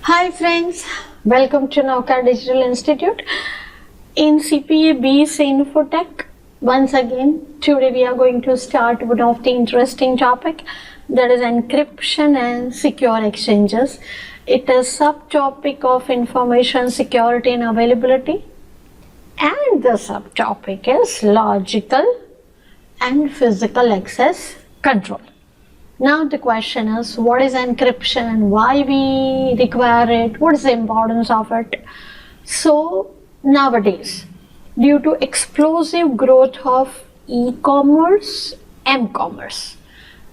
Hi friends, welcome to Navkar Digital Institute in CPA BEC Infotech. Once again, today we are going to start one of the interesting topic, that is encryption and secure exchanges. It is subtopic of information security and availability, and the subtopic is logical and physical access control. Now the question is, what is encryption and why we require it? What is the importance of it? So nowadays, due to explosive growth of e-commerce, m-commerce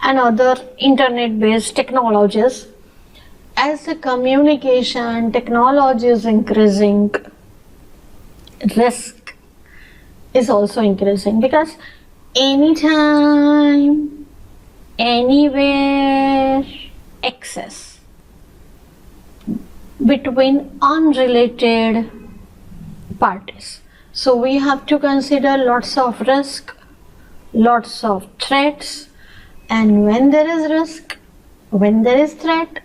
and other internet-based technologies, as the communication technology is increasing, risk is also increasing, because anytime, anywhere, access between unrelated parties. So we have to consider lots of risk, lots of threats, and when there is risk, when there is threat,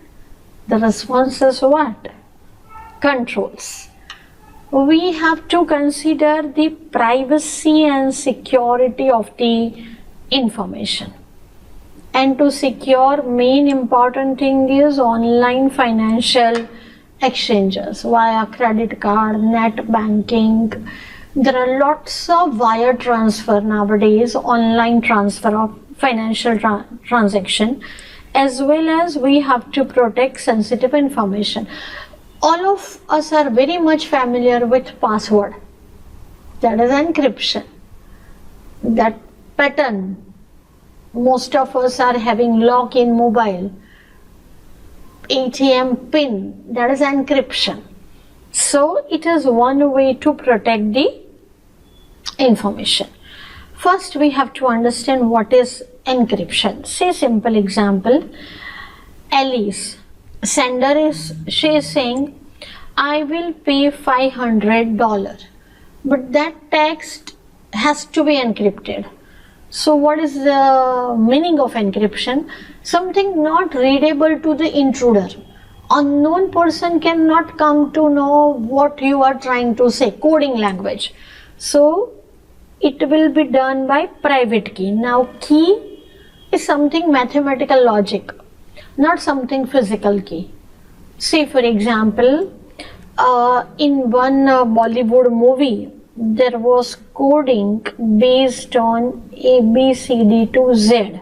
the response is what? Controls. We have to consider the privacy and security of the information. And to secure, main important thing is online financial exchanges via credit card, net banking. There are lots of wire transfer nowadays, online transfer of financial transaction, as well as we have to protect sensitive information. All of us are very much familiar with password, that is encryption, that pattern. Most of us are having lock in mobile, ATM pin, that is encryption. So it is one way to protect the information. First we have to understand what is encryption. Say simple example, Alice, sender she is saying, I will pay $500, but that text has to be encrypted. So what is the meaning of encryption? Something not readable to the intruder. Unknown person cannot come to know what you are trying to say, coding language. So it will be done by private key. Now key is something mathematical logic, not something physical key. Say for example, in one Bollywood movie, there was coding based on A, B, C, D to Z.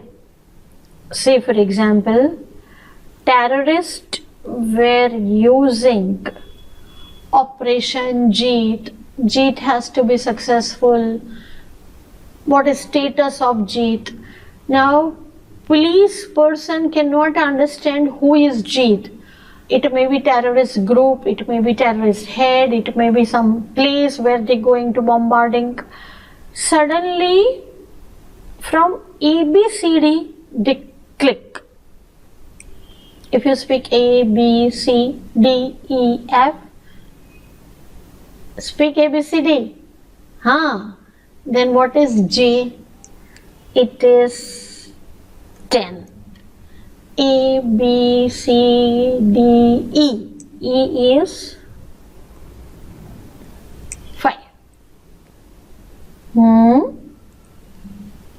Say for example, terrorists were using Operation JEET. JEET has to be successful. What is status of JEET? Now, police person cannot understand who is JEET. It may be terrorist group, it may be terrorist head, it may be some place where they're going to bombarding. Suddenly, from A, B, C, D, they click. If you speak A, B, C, D, E, F, speak A, B, C, D. Then what is J? It is 10. A, B, C, D, E. E is 5.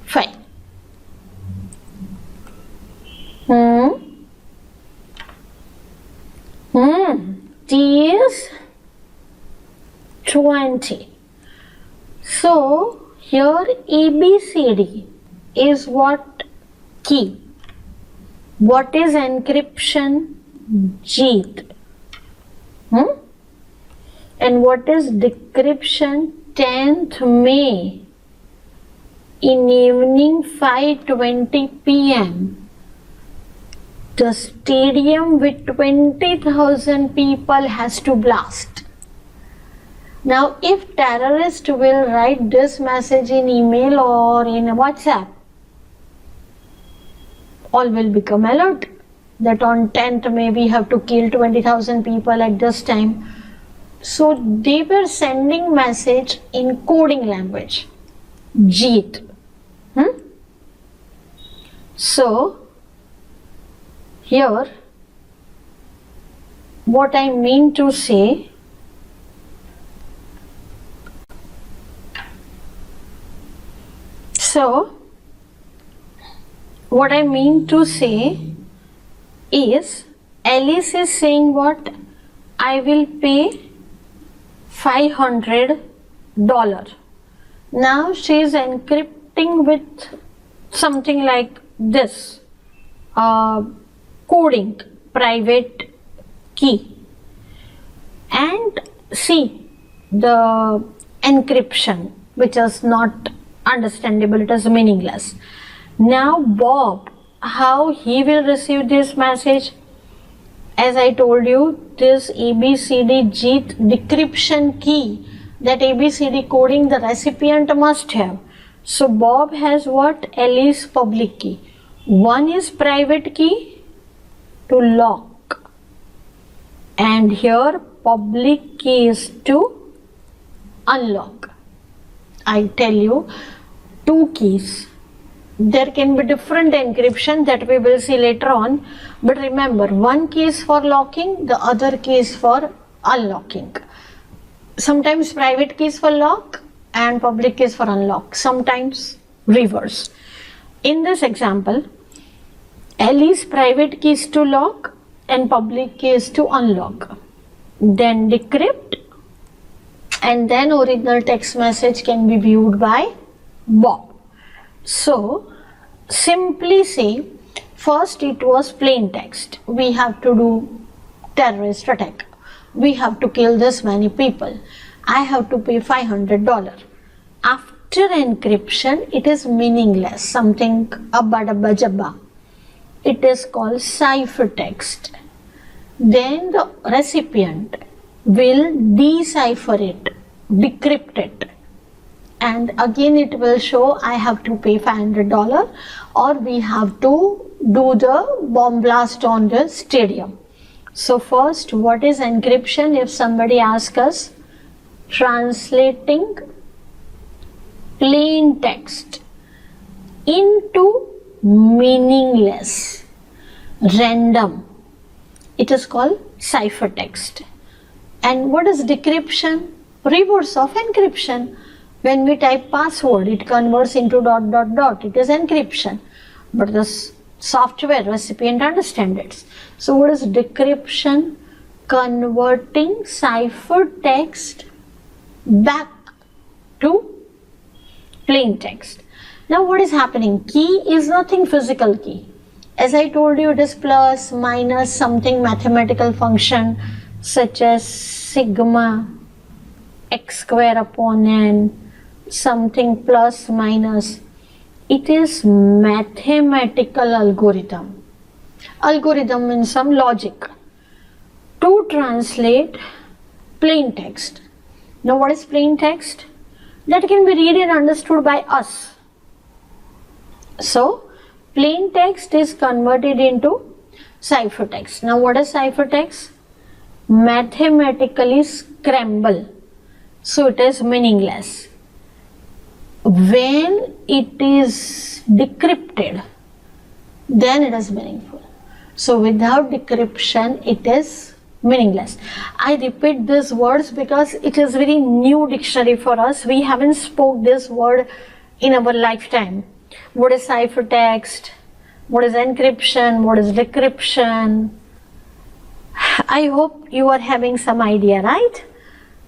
5. T is 20. So here A, B, C, D is what? Key. What is encryption? JEET. And what is decryption? 10th May in evening 5:20 p.m. The stadium with 20,000 people has to blast. Now if terrorist will write this message in email or in WhatsApp, all will become alert that on 10th May we have to kill 20,000 people at this time. So they were sending message in coding language, JEET. So here what I mean to say, so what I mean to say is Alice is saying what? I will pay $500. Now she is encrypting with something like this, coding private key, and see the encryption, which is not understandable, it is meaningless. Now Bob, how he will receive this message? As I told you, this ABCD JIT decryption key, that ABCD coding the recipient must have. So Bob has what? Alice public key. One is private key to lock, and here public key is to unlock. I tell you, two keys. There can be different encryption that we will see later on, but remember, one key is for locking, the other key is for unlocking. Sometimes private key is for lock and public key is for unlock, sometimes reverse. In this example, Ali's private key is to lock and public key is to unlock. Then decrypt, and then original text message can be viewed by Bob. So simply say, first it was plain text. We have to do terrorist attack. We have to kill this many people. I have to pay $500. After encryption, it is meaningless, something abba dabba jabba. It is called ciphertext. Then the recipient will decipher it, decrypt it, and again it will show I have to pay $500, or we have to do the bomb blast on the stadium. So first, what is encryption? If somebody asks us, translating plain text into meaningless, random, it is called ciphertext. And what is decryption? Reverse of encryption. When we type password, it converts into ... It is encryption. But the software recipient understands it. So what is decryption? Converting ciphertext back to plain text. Now what is happening? Key is nothing physical key. As I told you, it is plus, minus, something mathematical function such as sigma x square upon n, something plus minus. It is mathematical algorithm. Algorithm means some logic to translate plain text. Now what is plain text? That can be read and understood by us. So plain text is converted into ciphertext. Now what is ciphertext? Mathematically scramble. So it is meaningless. When it is decrypted, then it is meaningful. So without decryption, it is meaningless. I repeat these words because it is very new dictionary for us. We haven't spoke this word in our lifetime. What is ciphertext? What is encryption? What is decryption? I hope you are having some idea, right?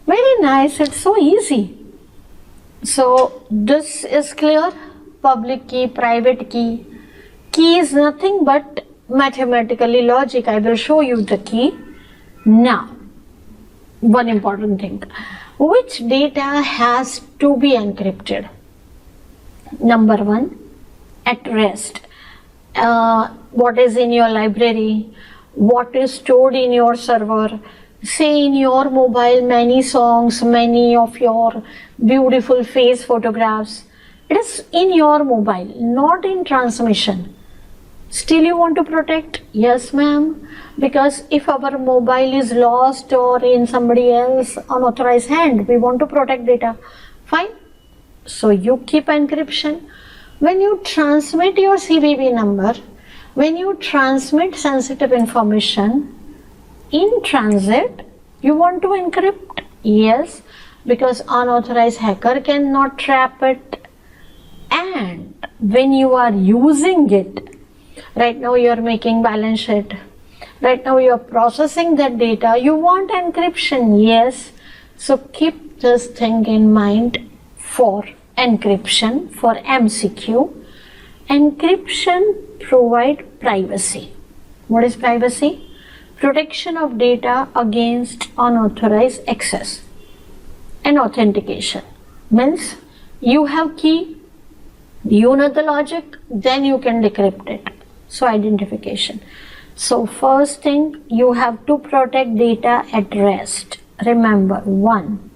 Very nice. It's so easy. So this is clear. Public key, private key. Key is nothing but mathematically logic. I will show you the key. Now, one important thing. Which data has to be encrypted? Number one, at rest. What is in your library? What is stored in your server? Say in your mobile, many songs, many of your beautiful face photographs. It is in your mobile, not in transmission. Still you want to protect? Yes, ma'am. Because if our mobile is lost or in somebody else unauthorized hand, we want to protect data. Fine. So you keep encryption. When you transmit your CVV number, when you transmit sensitive information, In transit, you want to encrypt? Yes, because unauthorized hacker cannot trap it. And when you are using it, right now you are making balance sheet, right now you are processing that data, you want encryption. Yes, so keep this thing in mind for encryption, for MCQ. Encryption provide privacy. What is privacy? Protection of data against unauthorized access. And authentication means you have key, you know the logic, then you can decrypt it. So identification. So first thing, you have to protect data at rest. Remember, 1.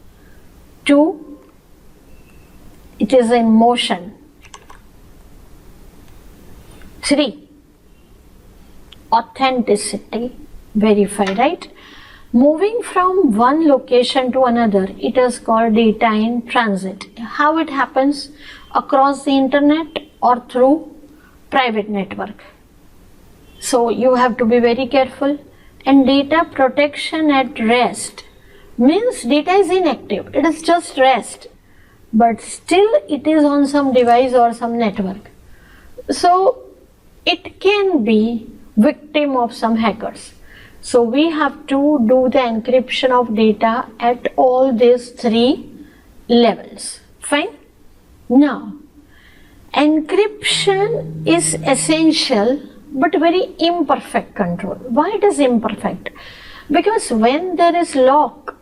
2, it is in motion. 3, authenticity, verify, right? Moving from one location to another, it is called data in transit. How it happens? Across the internet or through private network. So you have to be very careful. And data protection at rest means data is inactive, it is just rest, but still it is on some device or some network. So it can be victim of some hackers. So we have to do the encryption of data at all these 3 levels. Fine? Now, encryption is essential but very imperfect control. Why it is imperfect? Because when there is lock,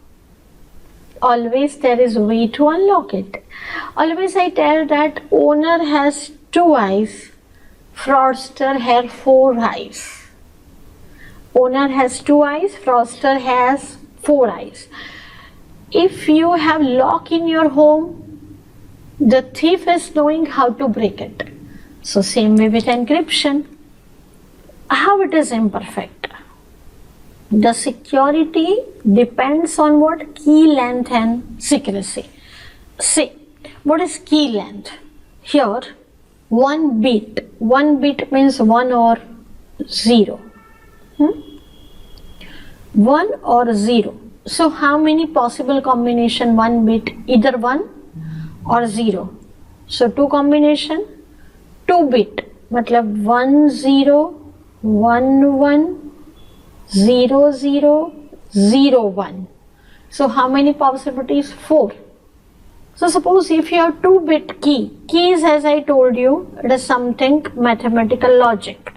always there is way to unlock it. Always I tell that owner has 2 eyes, fraudster has 4 eyes. Owner has 2 eyes, fraudster has 4 eyes. If you have lock in your home, the thief is knowing how to break it. So same way with encryption. How it is imperfect? The security depends on what? Key length and secrecy. See, what is key length? Here, 1 bit. 1 bit means 1 or 0. 1 or 0. So how many possible combination 1 bit? Either 1 or 0. So 2 combination, 2 bit. Matlab 1 0 1 1 0 0 0 1. So how many possibilities? 4. So suppose if you have 2 bit key, keys as I told you, it is something mathematical logic.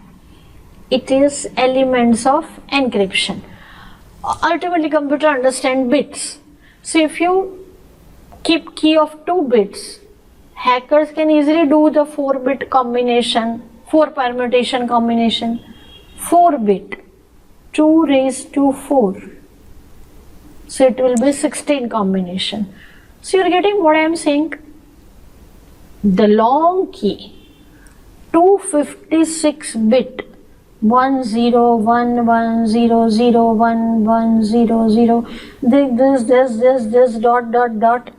It is elements of encryption. Ultimately computer understand bits. So if you keep key of 2 bits, hackers can easily do the 4-bit combination, 4 permutation combination, 4 bit, 2 raised to 4. So it will be 16 combination. So you are getting what I am saying? The long key, 256 bit, 1 0 1 1 0 0 1 1 0 0, this dot dot dot.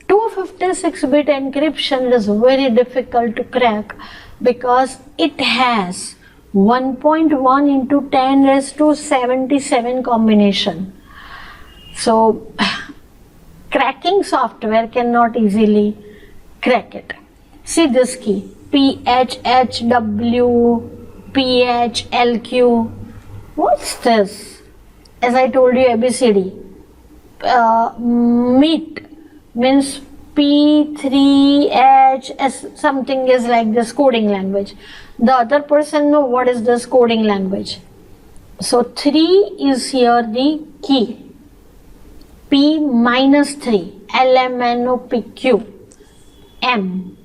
256 bit encryption is very difficult to crack because it has 1.1 into 10 raised to 77 combination. So cracking software cannot easily crack it. See this key, PHHW, PHLQ. What's this? As I told you, ABCD. Meet means P3H, something is like this coding language. The other person know what is this coding language. So 3 is here the key. P minus 3, LMNOPQ, M,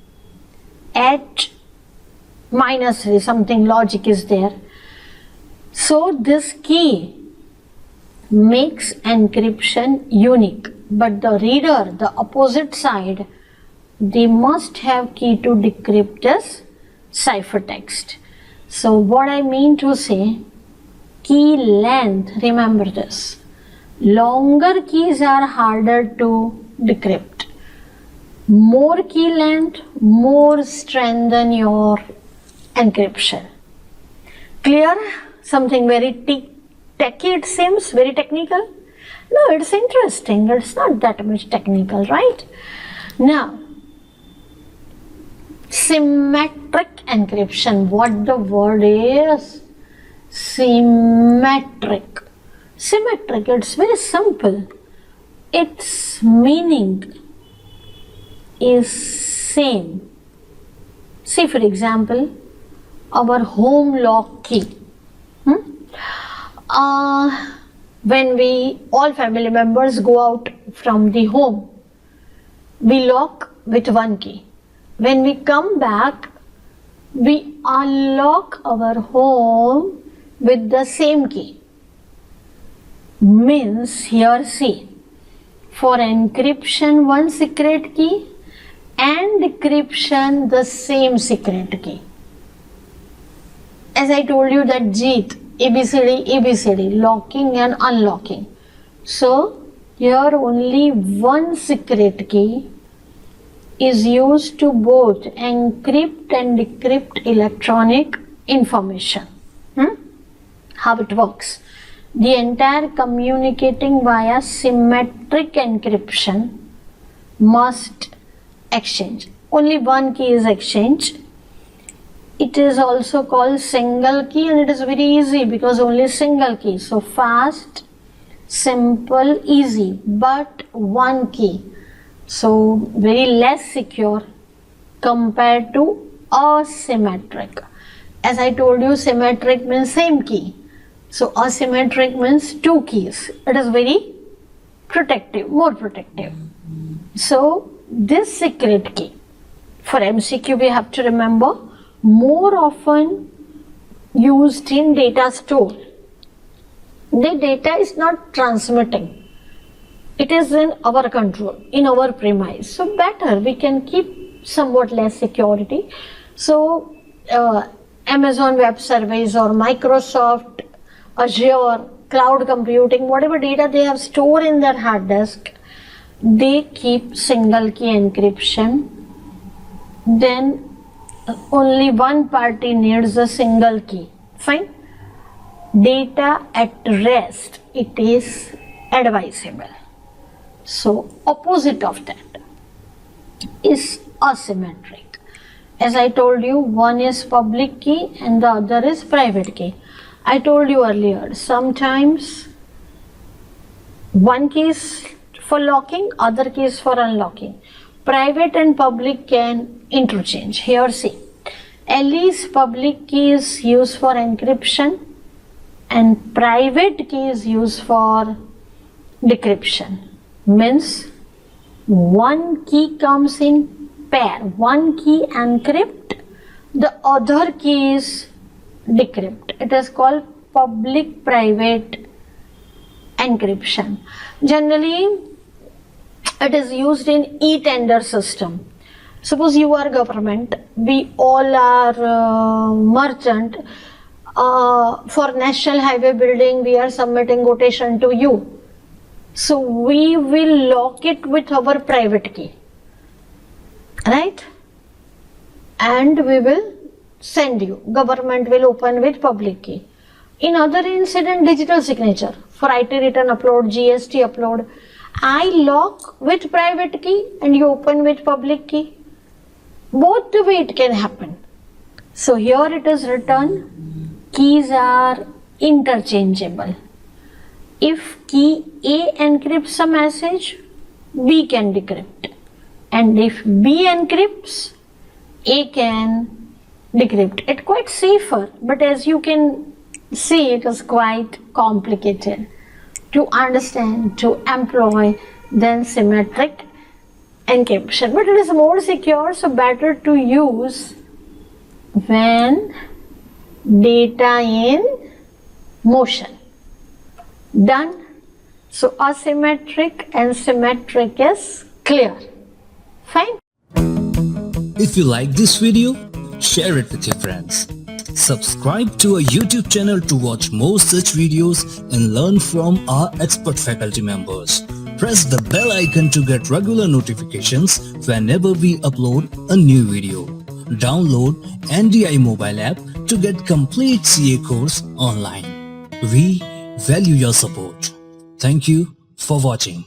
H minus 3, something logic is there. So this key makes encryption unique, but the reader, the opposite side, they must have key to decrypt this ciphertext. So what I mean to say, key length, remember this, longer keys are harder to decrypt. More key length, more strengthen your encryption. Clear? Something very techy it seems, very technical. No, it's interesting. It's not that much technical, right? Now, symmetric encryption. What the word is? Symmetric. Symmetric, it's very simple. Its meaning is same. See, for example, our home lock key. When we, all family members, go out from the home, we lock with one key. When we come back, we unlock our home with the same key. Means, here see, for encryption one secret key and decryption the same secret key. As I told you that JIT, ABCD, locking and unlocking. So here only one secret key is used to both encrypt and decrypt electronic information. How it works? The entire communicating via symmetric encryption must exchange. Only one key is exchanged. It is also called single key, and it is very easy because only single key. So fast, simple, easy, but one key. So very less secure compared to asymmetric. As I told you, symmetric means same key. So asymmetric means two keys. It is very protective, more protective. So this secret key, for MCQ we have to remember, more often used in data store. The data is not transmitting. It is in our control, in our premise. So better, we can keep somewhat less security. So Amazon Web Service or Microsoft, Azure, cloud computing, whatever data they have stored in their hard disk, they keep single key encryption. Then only one party needs a single key. Fine. Data at rest, it is advisable. So opposite of that is asymmetric. As I told you, one is public key and the other is private key. I told you earlier, sometimes one key is for locking, other key is for unlocking. Private and public can interchange. Here see, LE's public key is used for encryption and private key is used for decryption. Means one key comes in pair. One key encrypt, the other key is decrypt. It is called public-private encryption. Generally, it is used in e-tender system. Suppose you are government, we all are merchant. For national highway building, we are submitting quotation to you. So we will lock it with our private key, right? And we will send you. Government will open with public key. In other incident, digital signature. For IT return upload, GST upload, I lock with private key and you open with public key. Both the way it can happen. So here it is written, keys are interchangeable. If key A encrypts a message, B can decrypt. And if B encrypts, A can decrypt. It's quite safer, but as you can see, it is quite complicated to understand, to employ than symmetric encryption. But it is more secure, so better to use when data in motion. Done. So asymmetric and symmetric is clear. Fine. If you like this video, share it with your friends. Subscribe to our YouTube channel to watch more such videos and learn from our expert faculty members. Press the bell icon to get regular notifications whenever we upload a new video. Download NDI mobile app to get complete CA course online. We value your support. Thank you for watching.